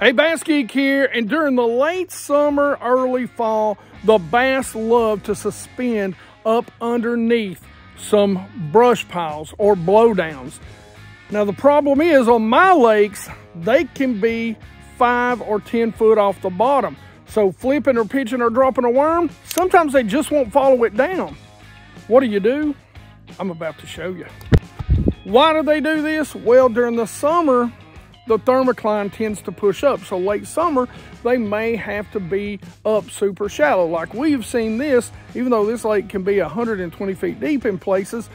Hey, BassGeek here, and during the late summer, early fall, the bass love to suspend up underneath some brush piles or blowdowns. Now the problem is on my lakes, they can be 5 or 10 foot off the bottom. So flipping or pitching or dropping a worm, sometimes they just won't follow it down. What do? I'm about to show you. Why do they do this? Well, during the summer, the thermocline tends to push up. So late summer, they may have to be up super shallow. Like we've seen this, even though this lake can be 120 feet deep in places,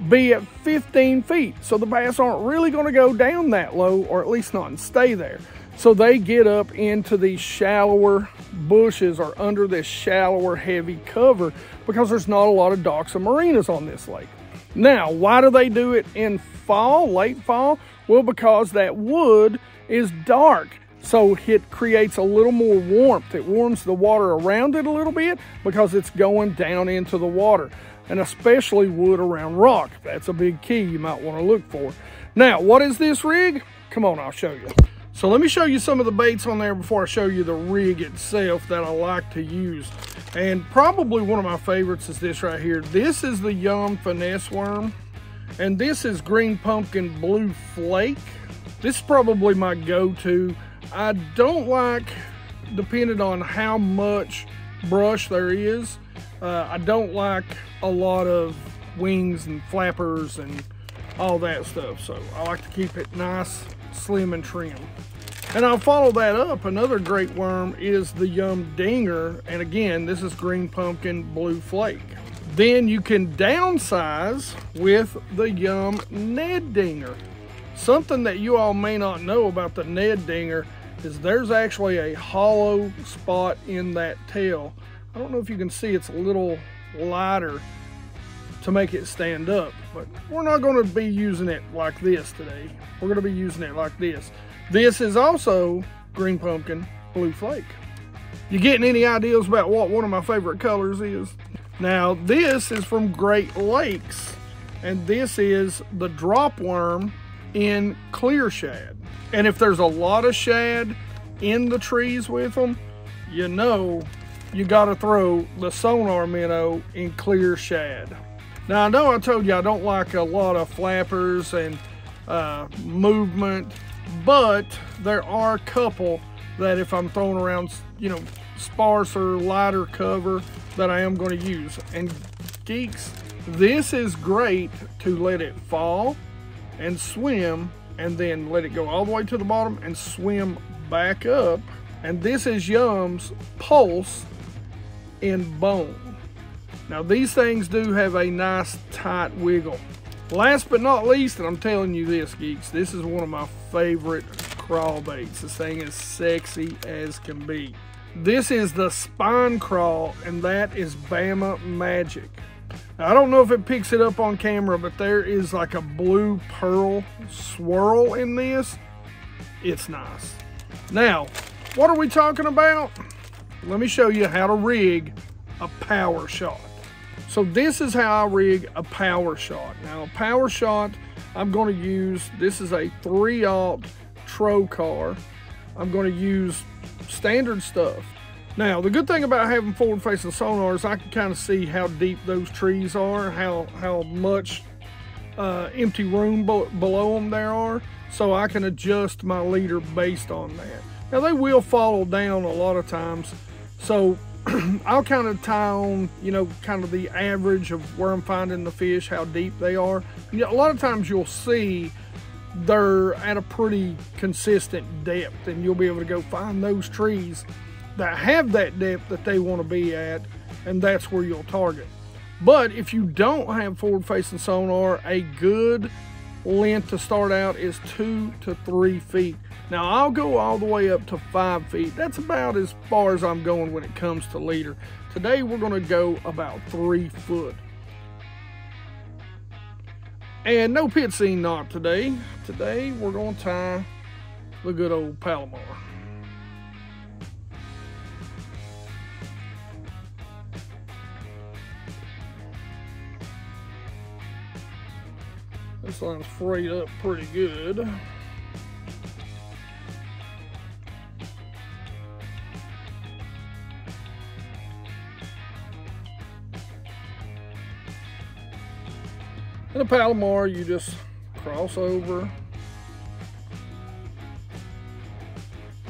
be at 15 feet. So the bass aren't really gonna go down that low, or at least not and stay there. So they get up into these shallower bushes or under this shallower, heavy cover because there's not a lot of docks and marinas on this lake. Now, why do they do it in fall, late fall? Well, because that wood is dark, so it creates a little more warmth. It warms the water around it a little bit because it's going down into the water, and especially wood around rock. That's a big key you might want to look for. Now, what is this rig? Come on, I'll show you. So let me show you some of the baits on there before I show you the rig itself that I like to use. And probably one of my favorites is this right here. This is the Yum Finesse Worm. And this is Green Pumpkin Blue Flake. This is probably my go-to. I don't like, depending on how much brush there is, I don't like a lot of wings and flappers and all that stuff. So I like to keep it nice, slim and trim. And I'll follow that up. Another great worm is the Yum Dinger. And again, this is Green Pumpkin Blue Flake. Then you can downsize with the Yum Ned Dinger. Something that you all may not know about the Ned Dinger is there's actually a hollow spot in that tail. I don't know if you can see, it's a little lighter to make it stand up, but we're not going to be using it like this today. We're going to be using it like this. This is also Green Pumpkin Blue Flake. You getting any ideas about what one of my favorite colors is? Now, this is from Great Lakes, and this is the drop worm in clear shad. And if there's a lot of shad in the trees with them, you know you got to throw the sonar minnow in clear shad. Now, I know I told you I don't like a lot of flappers and movement, but there are a couple that if I'm throwing around, you know, sparser, lighter cover, that I am going to use. And geeks, this is great to let it fall and swim and then let it go all the way to the bottom and swim back up. And this is Yum's Pulse in bone. Now these things do have a nice tight wiggle. Last but not least, and I'm telling you this, geeks, this is one of my favorite crawl baits. This thing is sexy as can be. This is the Spine Crawl, and that is Bama Magic. Now, I don't know if it picks it up on camera, but there is like a blue pearl swirl in this. It's nice. Now, what are we talking about? Let me show you how to rig a power shot. So this is how I rig a power shot. Now, a power shot, I'm going to use, this is a 3/0 Trocar. I'm going to use standard stuff. Now, the good thing about having forward facing sonar is I can kind of see how deep those trees are, how much empty room below them there are, so I can adjust my leader based on that. Now, they will follow down a lot of times, so I'll kind of tie on, you know, kind of the average of where I'm finding the fish, how deep they are. You know, a lot of times you'll see they're at a pretty consistent depth, and you'll be able to go find those trees that have that depth that they want to be at, and that's where you'll target. But if you don't have forward facing sonar, a good length to start out is 2 to 3 feet. Now I'll go all the way up to 5 feet. That's about as far as I'm going when it comes to leader. Today we're going to go about 3 foot. And no pit scene knot today. Today we're going to tie the good old Palomar. This line's frayed up pretty good. And the Palomar, you just cross over,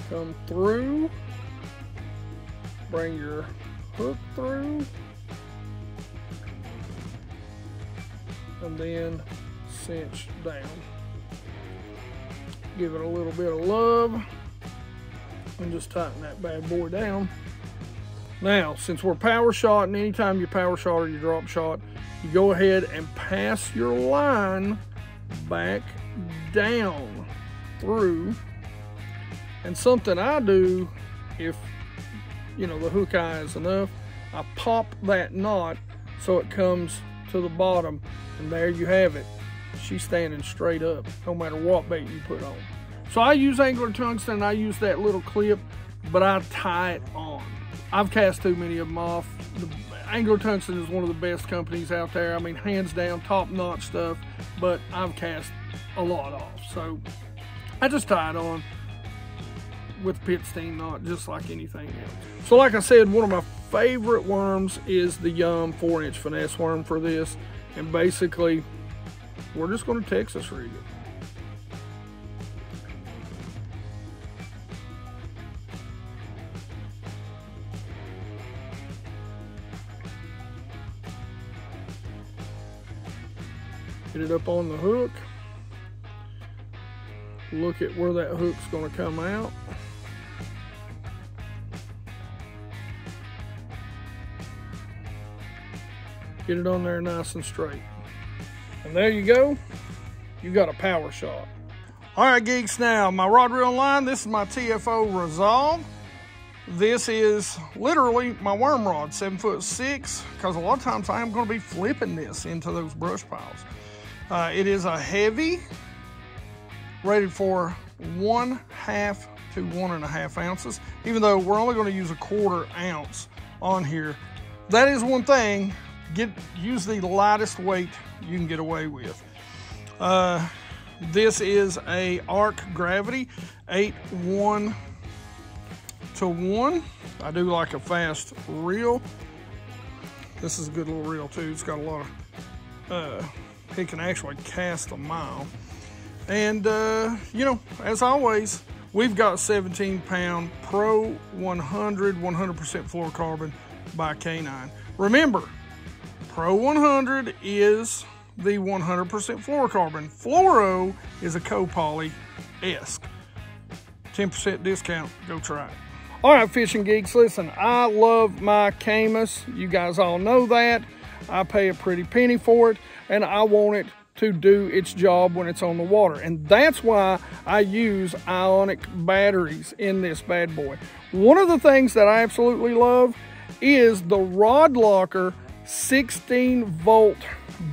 come through, bring your hook through, and then cinch down. Give it a little bit of love and just tighten that bad boy down. Now, since we're power shotting, anytime you power shot or you drop shot, you go ahead and pass your line back down through. And something I do, if you know the hook eye is enough, I pop that knot so it comes to the bottom, and there you have it. She's standing straight up no matter what bait you put on. So I use angler tungsten, I use that little clip, but I tie it on. I've cast too many of them off. Angler Tungsten is one of the best companies out there. I mean, hands down, top-notch stuff, but I've cast a lot off. So I just tie it on with pit steen knot, just like anything else. So like I said, one of my favorite worms is the Yum 4-inch finesse worm for this. And basically, we're just going to Texas rig it. Get it up on the hook. Look at where that hook's going to come out. Get it on there nice and straight. And there you go. You got a power shot. All right, geeks, now my rod reel line, this is my TFO Resolve. This is literally my worm rod, 7'6", because a lot of times I am going to be flipping this into those brush piles. It is a heavy, rated for 1/2 to 1.5 ounces, even though we're only going to use a 1/4 ounce on here. That is one thing, use the lightest weight you can get away with. This is a Arc Gravity 8-1 to 1. I do like a fast reel. This is a good little reel too. It's got a lot of, it can actually cast a mile. And, you know, as always, we've got 17-pound Pro 100 100% fluorocarbon by K9. Remember, Pro 100 is the 100% fluorocarbon. Fluoro is a co-poly-esque. 10% discount, go try it. All right, fishing geeks, listen, I love my Camus. You guys all know that. I pay a pretty penny for it, and I want it to do its job when it's on the water. And that's why I use ionic batteries in this bad boy. One of the things that I absolutely love is the Rod Locker 16-volt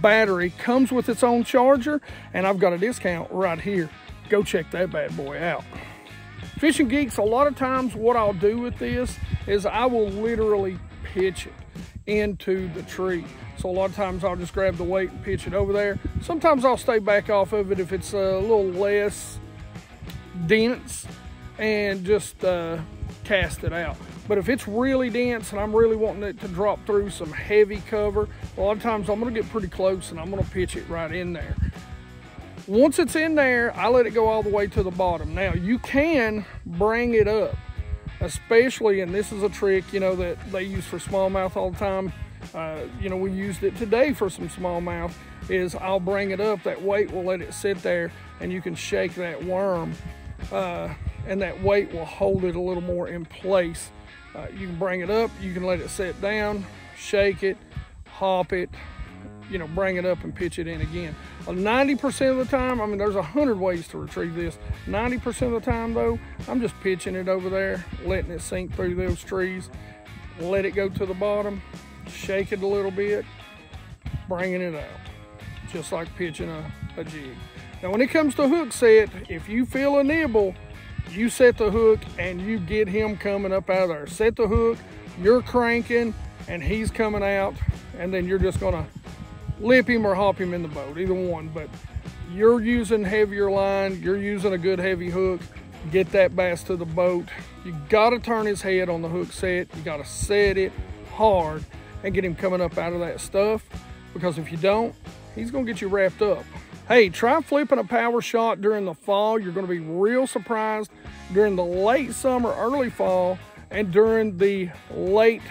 battery. Comes with its own charger, and I've got a discount right here. Go check that bad boy out. Fishing geeks, a lot of times what I'll do with this is I will literally pitch it into the tree. So a lot of times I'll just grab the weight and pitch it over there. Sometimes I'll stay back off of it if it's a little less dense and just cast it out. But if it's really dense and I'm really wanting it to drop through some heavy cover, a lot of times I'm gonna get pretty close and I'm gonna pitch it right in there. Once it's in there, I let it go all the way to the bottom. Now you can bring it up, especially, and this is a trick, you know, that they use for smallmouth all the time. You know, we used it today for some smallmouth, is I'll bring it up, that weight will let it sit there, and you can shake that worm, and that weight will hold it a little more in place. You can bring it up, you can let it sit down, shake it, hop it, you know, bring it up and pitch it in again. 90% of the time, I mean, there's 100 ways to retrieve this. 90% of the time though, I'm just pitching it over there, letting it sink through those trees, let it go to the bottom, shake it a little bit, bringing it out, just like pitching a jig. Now when it comes to hook set, if you feel a nibble, you set the hook and you get him coming up out of there. Set the hook, you're cranking and he's coming out, and then you're just gonna lip him or hop him in the boat, either one. But you're using heavier line, you're using a good heavy hook, get that bass to the boat. You gotta turn his head on the hook set, you gotta set it hard and get him coming up out of that stuff, because if you don't, He's gonna get you wrapped up. Hey, try flipping a power shot during the fall. You're gonna be real surprised during the late summer, early fall, and during the late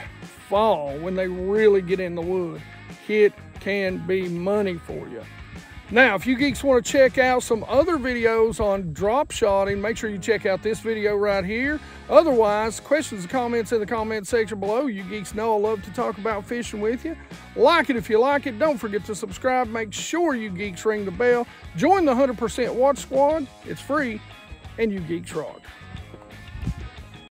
fall when they really get in the wood. It can be money for you. Now, if you geeks want to check out some other videos on drop shotting, make sure you check out this video right here. Otherwise, questions and comments in the comment section below. You geeks know I love to talk about fishing with you. Like it if you like it. Don't forget to subscribe. Make sure you geeks ring the bell. Join the 100% Watch Squad. It's free, and you geeks rock.